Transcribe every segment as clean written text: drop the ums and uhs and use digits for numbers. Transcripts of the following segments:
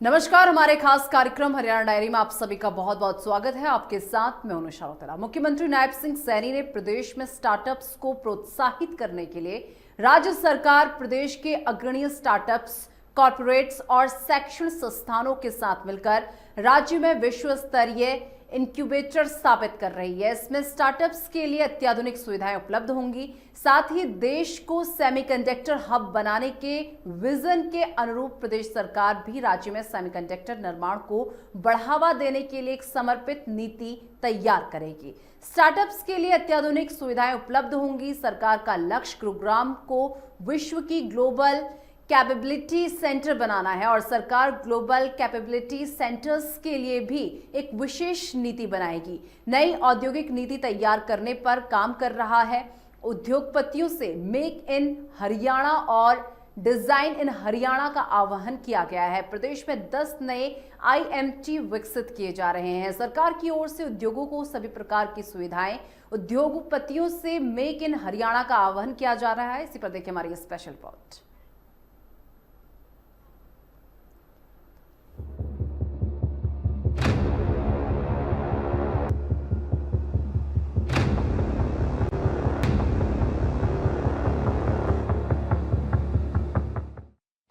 नमस्कार, हमारे खास कार्यक्रम हरियाणा डायरी में आप सभी का बहुत बहुत स्वागत है। आपके साथ मैं अनुषा रौतेला। मुख्यमंत्री नायब सिंह सैनी ने प्रदेश में स्टार्टअप्स को प्रोत्साहित करने के लिए राज्य सरकार प्रदेश के अग्रणी स्टार्टअप्स, कॉर्पोरेट्स और शैक्षणिक संस्थानों के साथ मिलकर राज्य में विश्व स्तरीय इंक्यूबेटर स्थापित कर रही है। इसमें स्टार्टअप्स के लिए अत्याधुनिक सुविधाएं उपलब्ध होंगी। साथ ही देश को सेमीकंडक्टर हब बनाने के विजन के अनुरूप प्रदेश सरकार भी राज्य में सेमीकंडक्टर निर्माण को बढ़ावा देने के लिए एक समर्पित नीति तैयार करेगी। स्टार्टअप्स के लिए अत्याधुनिक सुविधाएं उपलब्ध होंगी। सरकार का लक्ष्य गुरुग्राम को विश्व की ग्लोबल कैपेबिलिटी सेंटर बनाना है और सरकार ग्लोबल कैपेबिलिटी सेंटर्स के लिए भी एक विशेष नीति बनाएगी। नई औद्योगिक नीति तैयार करने पर काम कर रहा है। उद्योगपतियों से मेक इन हरियाणा और डिजाइन इन हरियाणा का आह्वान किया गया है। प्रदेश में 10 नए IMT विकसित किए जा रहे हैं। सरकार की ओर से उद्योगों को सभी प्रकार की सुविधाएं, उद्योगपतियों से मेक इन हरियाणा का आह्वान किया जा रहा है। इसी पर देखिए हमारी स्पेशल रिपोर्ट।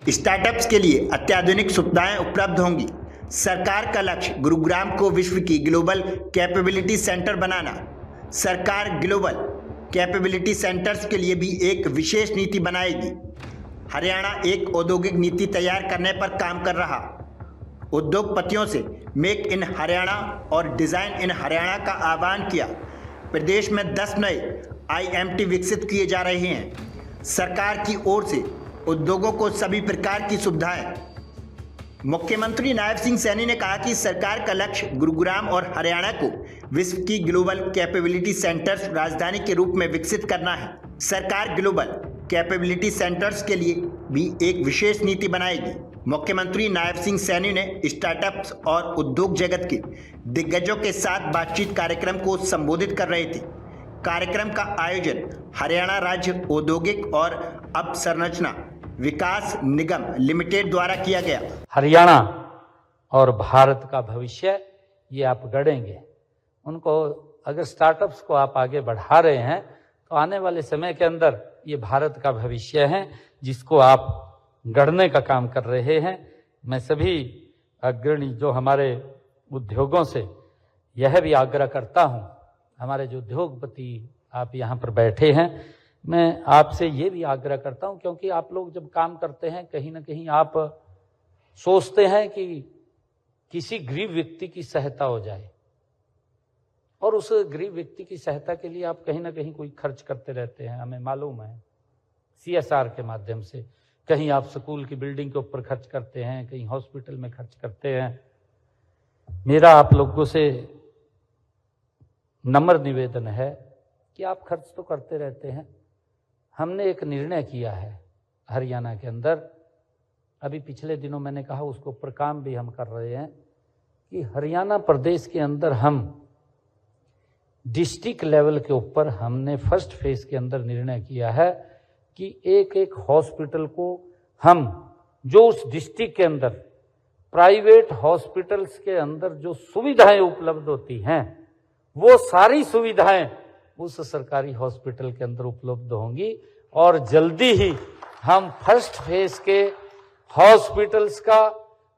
स्टार्टअप्स के लिए अत्याधुनिक सुविधाएं उपलब्ध होंगी। सरकार का लक्ष्य गुरुग्राम को विश्व की ग्लोबल कैपेबिलिटी सेंटर बनाना। सरकार ग्लोबल कैपेबिलिटी सेंटर्स के लिए भी एक विशेष नीति बनाएगी। हरियाणा एक औद्योगिक नीति तैयार करने पर काम कर रहा। उद्योगपतियों से मेक इन हरियाणा और डिजाइन इन हरियाणा का आह्वान किया। प्रदेश में 10 नए IMT विकसित किए जा रहे हैं। सरकार की ओर से उद्योगों को सभी प्रकार की सुविधाएं। मुख्यमंत्री नायब सिंह सैनी ने कहा कि सरकार का लक्ष्य गुरुग्राम और हरियाणा को विश्व की ग्लोबल कैपेबिलिटी सेंटर्स राजधानी के रूप में विकसित करना है। सरकार ग्लोबल कैपेबिलिटी सेंटर्स के लिए भी एक विशेष नीति बनाएगी। मुख्यमंत्री नायब सिंह सैनी ने स्टार्टअप्स और उद्योग जगत के दिग्गजों के साथ बातचीत कार्यक्रम को संबोधित कर रहे थे। कार्यक्रम का आयोजन हरियाणा राज्य औद्योगिक और अवसंरचना विकास निगम लिमिटेड द्वारा किया गया। हरियाणा और भारत का भविष्य ये आप गढ़ेंगे। उनको अगर स्टार्टअप्स को आप आगे बढ़ा रहे हैं तो आने वाले समय के अंदर ये भारत का भविष्य है जिसको आप गढ़ने का काम कर रहे हैं। मैं सभी अग्रणी जो हमारे उद्योगों से यह भी आग्रह करता हूं, हमारे जो उद्योगपति आप यहाँ पर बैठे हैं, मैं आपसे ये भी आग्रह करता हूं, क्योंकि आप लोग जब काम करते हैं कहीं ना कहीं आप सोचते हैं कि किसी गरीब व्यक्ति की सहायता हो जाए और उस गरीब व्यक्ति की सहायता के लिए आप कहीं ना कहीं कोई खर्च करते रहते हैं। हमें मालूम है CSR के माध्यम से कहीं आप स्कूल की बिल्डिंग के ऊपर खर्च करते हैं, कहीं हॉस्पिटल में खर्च करते हैं। मेरा आप लोगों से नम्र निवेदन है कि आप खर्च तो करते रहते हैं। हमने एक निर्णय किया है हरियाणा के अंदर, अभी पिछले दिनों मैंने कहा उसको ऊपर काम भी हम कर रहे हैं कि हरियाणा प्रदेश के अंदर हम डिस्ट्रिक्ट लेवल के ऊपर हमने फर्स्ट फेज के अंदर निर्णय किया है कि एक एक हॉस्पिटल को हम जो उस डिस्ट्रिक्ट के अंदर प्राइवेट हॉस्पिटल्स के अंदर जो सुविधाएं उपलब्ध होती हैं वो सारी सुविधाएं उस सरकारी हॉस्पिटल के अंदर उपलब्ध होंगी और जल्दी ही हम फर्स्ट फेज के हॉस्पिटल्स का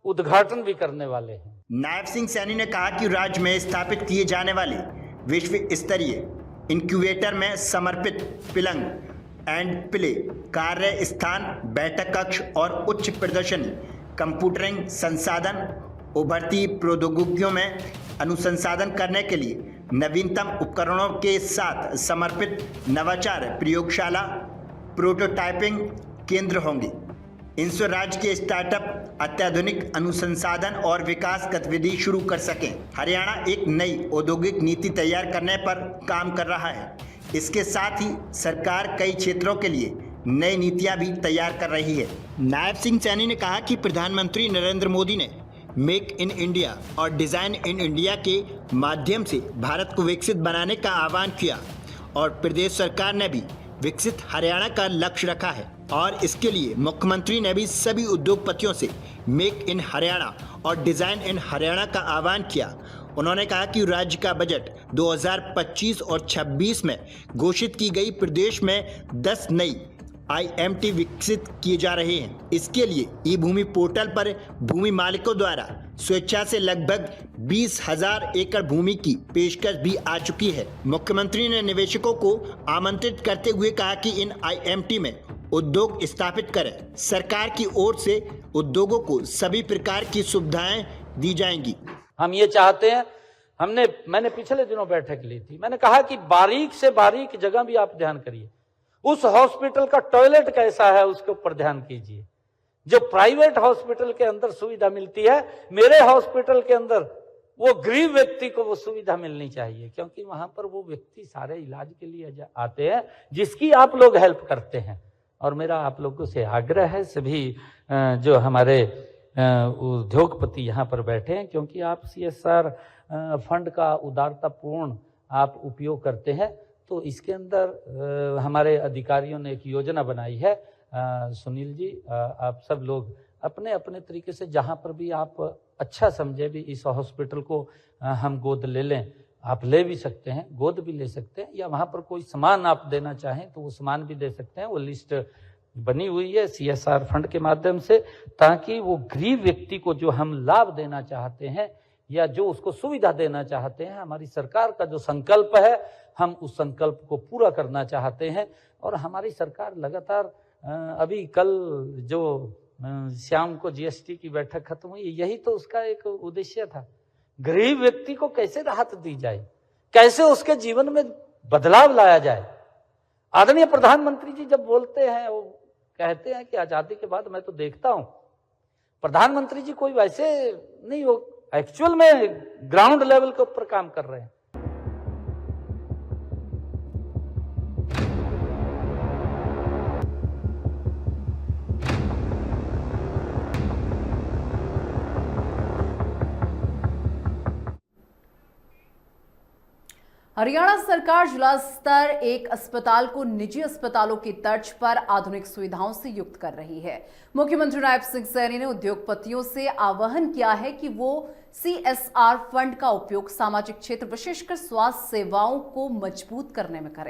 उद्घाटन भी करने वाले हैं। नायब सिंह सैनी ने कहा कि राज्य में स्थापित किए जाने वाले विश्व स्तरीय इंक्यूबेटर में समर्पित पिलंग एंड प्ले कार्य स्थान, बैठक कक्ष और उच्च प्रदर्शनी कंप्यूटरिंग संसाधन, उभरती प्रौद्योगिकियों में अनुसंधान करने के लिए नवीनतम उपकरणों के साथ समर्पित नवाचार प्रयोगशाला, प्रोटोटाइपिंग केंद्र होंगे। इनसे राज्य के स्टार्टअप अत्याधुनिक अनुसंधान और विकास गतिविधि शुरू कर सकें। हरियाणा एक नई औद्योगिक नीति तैयार करने पर काम कर रहा है। इसके साथ ही सरकार कई क्षेत्रों के लिए नई नीतियां भी तैयार कर रही है। नायब सिंह सैनी ने कहा कि प्रधानमंत्री नरेंद्र मोदी ने मेक इन इंडिया और डिजाइन इन इंडिया के माध्यम से भारत को विकसित बनाने का आह्वान किया और प्रदेश सरकार ने भी विकसित हरियाणा का लक्ष्य रखा है। और इसके लिए मुख्यमंत्री ने भी सभी उद्योगपतियों से मेक इन हरियाणा और डिजाइन इन हरियाणा का आह्वान किया। उन्होंने कहा कि राज्य का बजट 2025 और 26 में घोषित की गई प्रदेश में 10 नई IMT विकसित किए जा रहे हैं। इसके लिए ई भूमि पोर्टल पर भूमि मालिकों द्वारा स्वेच्छा से लगभग 20,000 एकड़ भूमि की पेशकश भी आ चुकी है। मुख्यमंत्री ने निवेशकों को आमंत्रित करते हुए कहा कि इन IMT में उद्योग स्थापित करें। सरकार की ओर से उद्योगों को सभी प्रकार की सुविधाएं दी जाएंगी। हम ये चाहते हैं, मैंने पिछले दिनों बैठक ली थी, मैंने कहा कि बारीक से बारीक जगह भी आप ध्यान करिए। उस हॉस्पिटल का टॉयलेट कैसा है उसके ऊपर ध्यान कीजिए। जो प्राइवेट हॉस्पिटल के अंदर सुविधा मिलती है, मेरे हॉस्पिटल के अंदर वो गरीब व्यक्ति को वो सुविधा मिलनी चाहिए, क्योंकि वहां पर वो व्यक्ति सारे इलाज के लिए आते हैं जिसकी आप लोग हेल्प करते हैं। और मेरा आप लोगों से आग्रह है, सभी जो हमारे उद्योगपति यहाँ पर बैठे हैं, क्योंकि आप CSR फंड का उदारतापूर्ण आप उपयोग करते हैं, तो इसके अंदर हमारे अधिकारियों ने एक योजना बनाई है। सुनील जी, आप सब लोग अपने अपने तरीके से जहाँ पर भी आप अच्छा समझे भी इस हॉस्पिटल को हम गोद ले लें, आप ले भी सकते हैं, गोद भी ले सकते हैं, या वहाँ पर कोई सामान आप देना चाहें तो वो सामान भी दे सकते हैं। वो लिस्ट बनी हुई है CSR फंड के माध्यम से, ताकि वो गरीब व्यक्ति को जो हम लाभ देना चाहते हैं या जो उसको सुविधा देना चाहते हैं, हमारी सरकार का जो संकल्प है, हम उस संकल्प को पूरा करना चाहते हैं। और हमारी सरकार लगातार अभी कल जो शाम को GST की बैठक खत्म हुई, यही तो उसका एक उद्देश्य था। गरीब व्यक्ति को कैसे राहत दी जाए, कैसे उसके जीवन में बदलाव लाया जाए। आदरणीय प्रधानमंत्री जी जब बोलते हैं, वो कहते हैं कि आजादी के बाद मैं तो देखता हूं प्रधानमंत्री जी कोई वैसे नहीं, वो एक्चुअल में ग्राउंड लेवल के ऊपर काम कर रहे हैं। हरियाणा सरकार जिला स्तर एक अस्पताल को निजी अस्पतालों की तर्ज पर आधुनिक सुविधाओं से युक्त कर रही है। मुख्यमंत्री नायब सिंह सैनी ने उद्योगपतियों से आह्वान किया है कि वो CSR फंड का उपयोग सामाजिक क्षेत्र विशेषकर स्वास्थ्य सेवाओं को मजबूत करने में करें।